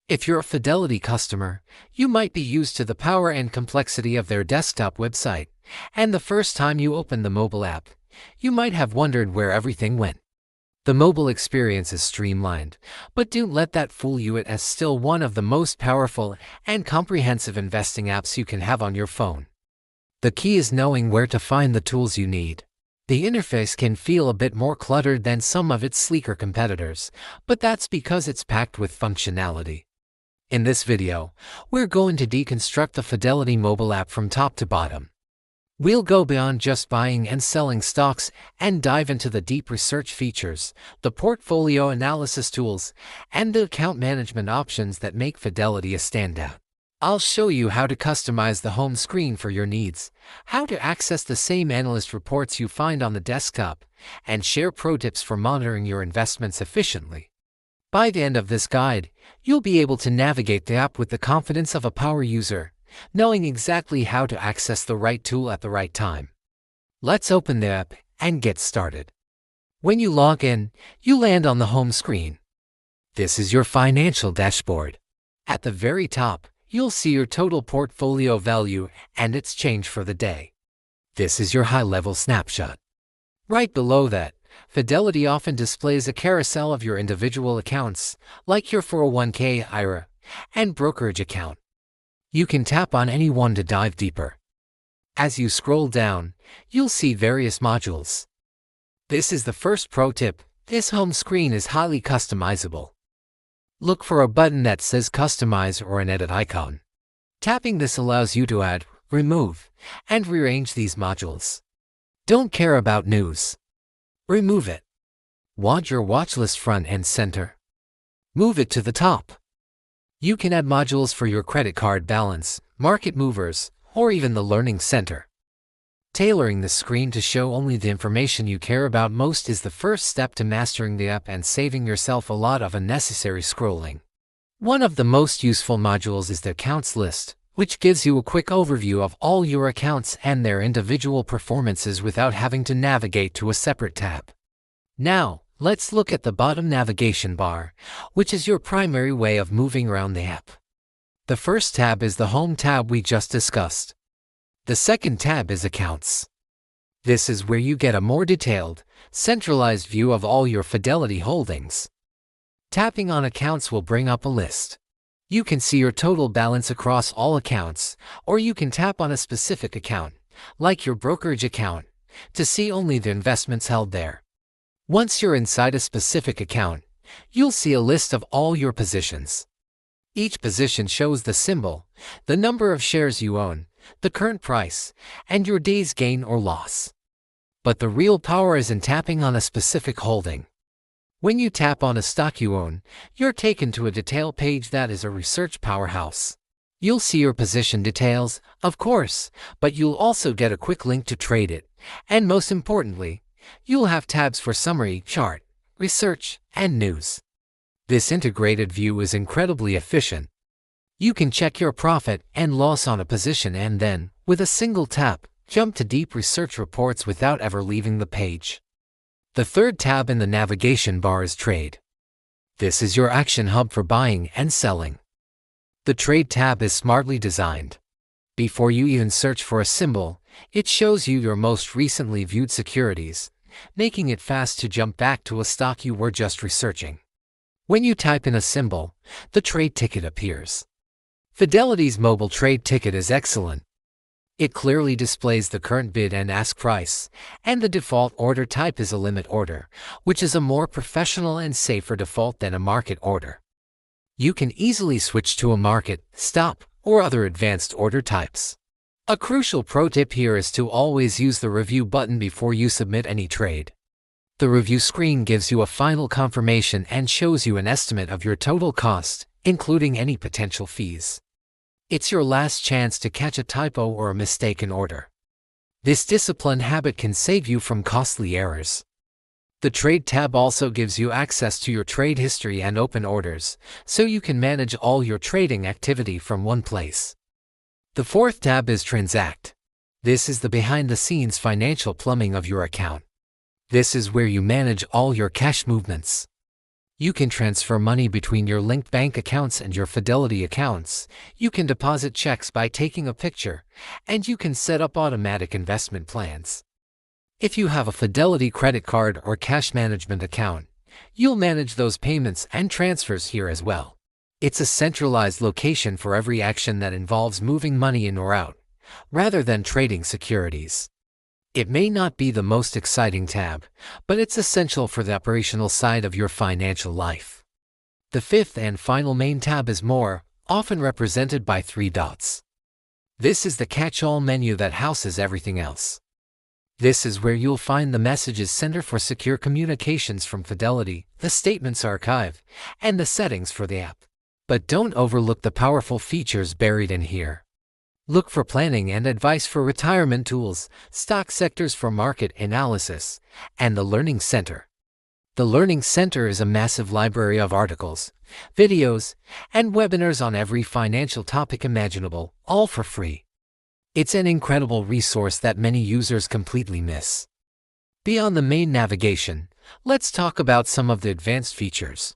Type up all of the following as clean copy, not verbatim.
If you're a Fidelity customer, you might be used to the power and complexity of their desktop website, and the first time you open the mobile app, you might have wondered where everything went. The mobile experience is streamlined, but don't let that fool you. It is still one of the most powerful and comprehensive investing apps you can have on your phone. The key is knowing where to find the tools you need. The interface can feel a bit more cluttered than some of its sleeker competitors, but that's because it's packed with functionality. In this video, we're going to deconstruct the Fidelity mobile app from top to bottom. We'll go beyond just buying and selling stocks and dive into the deep research features, the portfolio analysis tools, and the account management options that make Fidelity a standout. I'll show you how to customize the home screen for your needs, how to access the same analyst reports you find on the desktop, and share pro tips for monitoring your investments efficiently. By the end of this guide, you'll be able to navigate the app with the confidence of a power user, knowing exactly how to access the right tool at the right time. Let's open the app and get started. When you log in, you land on the home screen. This is your financial dashboard. At the very top, you'll see your total portfolio value and its change for the day. This is your high-level snapshot. Right below that, Fidelity often displays a carousel of your individual accounts, like your 401k, IRA, and brokerage account. You can tap on any one to dive deeper. As you scroll down, you'll see various modules. This is the first pro tip. This home screen is highly customizable. Look for a button that says Customize or an edit icon. Tapping this allows you to add, remove, and rearrange these modules. Don't care about news? Remove it. Want your watch list front and center? Move it to the top. You can add modules for your credit card balance, market movers, or even the learning center. Tailoring the screen to show only the information you care about most is the first step to mastering the app and saving yourself a lot of unnecessary scrolling. One of the most useful modules is the Accounts list, which gives you a quick overview of all your accounts and their individual performances without having to navigate to a separate tab. Now, let's look at the bottom navigation bar, which is your primary way of moving around the app. The first tab is the Home tab we just discussed. The second tab is Accounts. This is where you get a more detailed, centralized view of all your Fidelity holdings. Tapping on Accounts will bring up a list. You can see your total balance across all accounts, or you can tap on a specific account, like your brokerage account, to see only the investments held there. Once you're inside a specific account, you'll see a list of all your positions. Each position shows the symbol, the number of shares you own, the current price, and your day's gain or loss. But the real power is in tapping on a specific holding. When you tap on a stock you own, you're taken to a detail page that is a research powerhouse. You'll see your position details, of course, but you'll also get a quick link to trade it, and most importantly, you'll have tabs for summary, chart, research, and news. This integrated view is incredibly efficient. You can check your profit and loss on a position and then, with a single tap, jump to deep research reports without ever leaving the page. The third tab in the navigation bar is Trade. This is your action hub for buying and selling. The Trade tab is smartly designed. Before you even search for a symbol, it shows you your most recently viewed securities, making it fast to jump back to a stock you were just researching. When you type in a symbol, the trade ticket appears. Fidelity's mobile trade ticket is excellent. It clearly displays the current bid and ask price, and the default order type is a limit order, which is a more professional and safer default than a market order. You can easily switch to a market, stop, or other advanced order types. A crucial pro tip here is to always use the review button before you submit any trade. The review screen gives you a final confirmation and shows you an estimate of your total cost, including any potential fees. It's your last chance to catch a typo or a mistaken order. This disciplined habit can save you from costly errors. The Trade tab also gives you access to your trade history and open orders, so you can manage all your trading activity from one place. The fourth tab is Transact. This is the behind-the-scenes financial plumbing of your account. This is where you manage all your cash movements. You can transfer money between your linked bank accounts and your Fidelity accounts. You can deposit checks by taking a picture, and you can set up automatic investment plans. If you have a Fidelity credit card or cash management account, you'll manage those payments and transfers here as well. It's a centralized location for every action that involves moving money in or out, rather than trading securities. It may not be the most exciting tab, but it's essential for the operational side of your financial life. The fifth and final main tab is More, often represented by 3 dots. This is the catch-all menu that houses everything else. This is where you'll find the Messages Center for secure communications from Fidelity, the Statements Archive, and the settings for the app. But don't overlook the powerful features buried in here. Look for planning and advice for retirement tools, stock sectors for market analysis, and the Learning Center. The Learning Center is a massive library of articles, videos, and webinars on every financial topic imaginable, all for free. It's an incredible resource that many users completely miss. Beyond the main navigation, let's talk about some of the advanced features.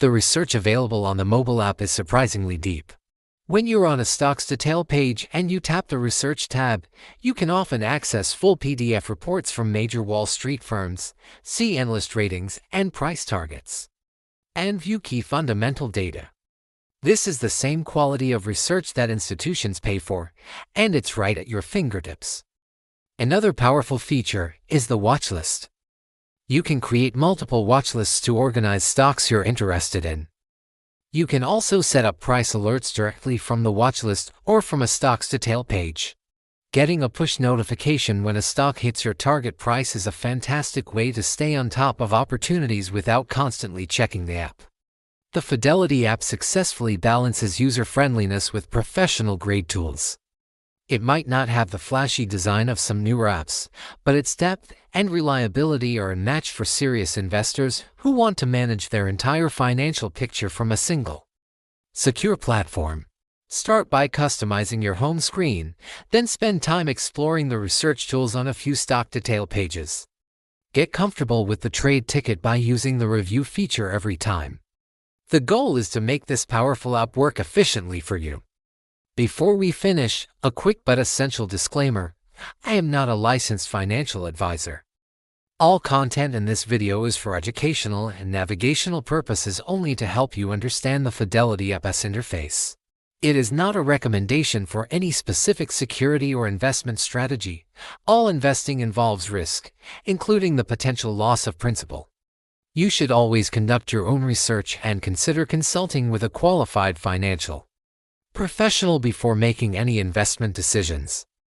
The research available on the mobile app is surprisingly deep. When you're on a stocks detail page and you tap the Research tab, you can often access full PDF reports from major Wall Street firms, see analyst ratings and price targets, and view key fundamental data. This is the same quality of research that institutions pay for, and it's right at your fingertips. Another powerful feature is the watch list. You can create multiple watch lists to organize stocks you're interested in. You can also set up price alerts directly from the watch list or from a stocks detail page. Getting a push notification when a stock hits your target price is a fantastic way to stay on top of opportunities without constantly checking the app. The Fidelity app successfully balances user-friendliness with professional-grade tools. It might not have the flashy design of some newer apps, but its depth and reliability are unmatched for serious investors who want to manage their entire financial picture from a single, secure platform. Start by customizing your home screen, then spend time exploring the research tools on a few stock detail pages. Get comfortable with the trade ticket by using the review feature every time. The goal is to make this powerful app work efficiently for you. Before we finish, a quick but essential disclaimer: I am not a licensed financial advisor. All content in this video is for educational and navigational purposes only to help you understand the Fidelity app's interface. It is not a recommendation for any specific security or investment strategy. All investing involves risk, including the potential loss of principal. You should always conduct your own research and consider consulting with a qualified financial professional before making any investment decisions.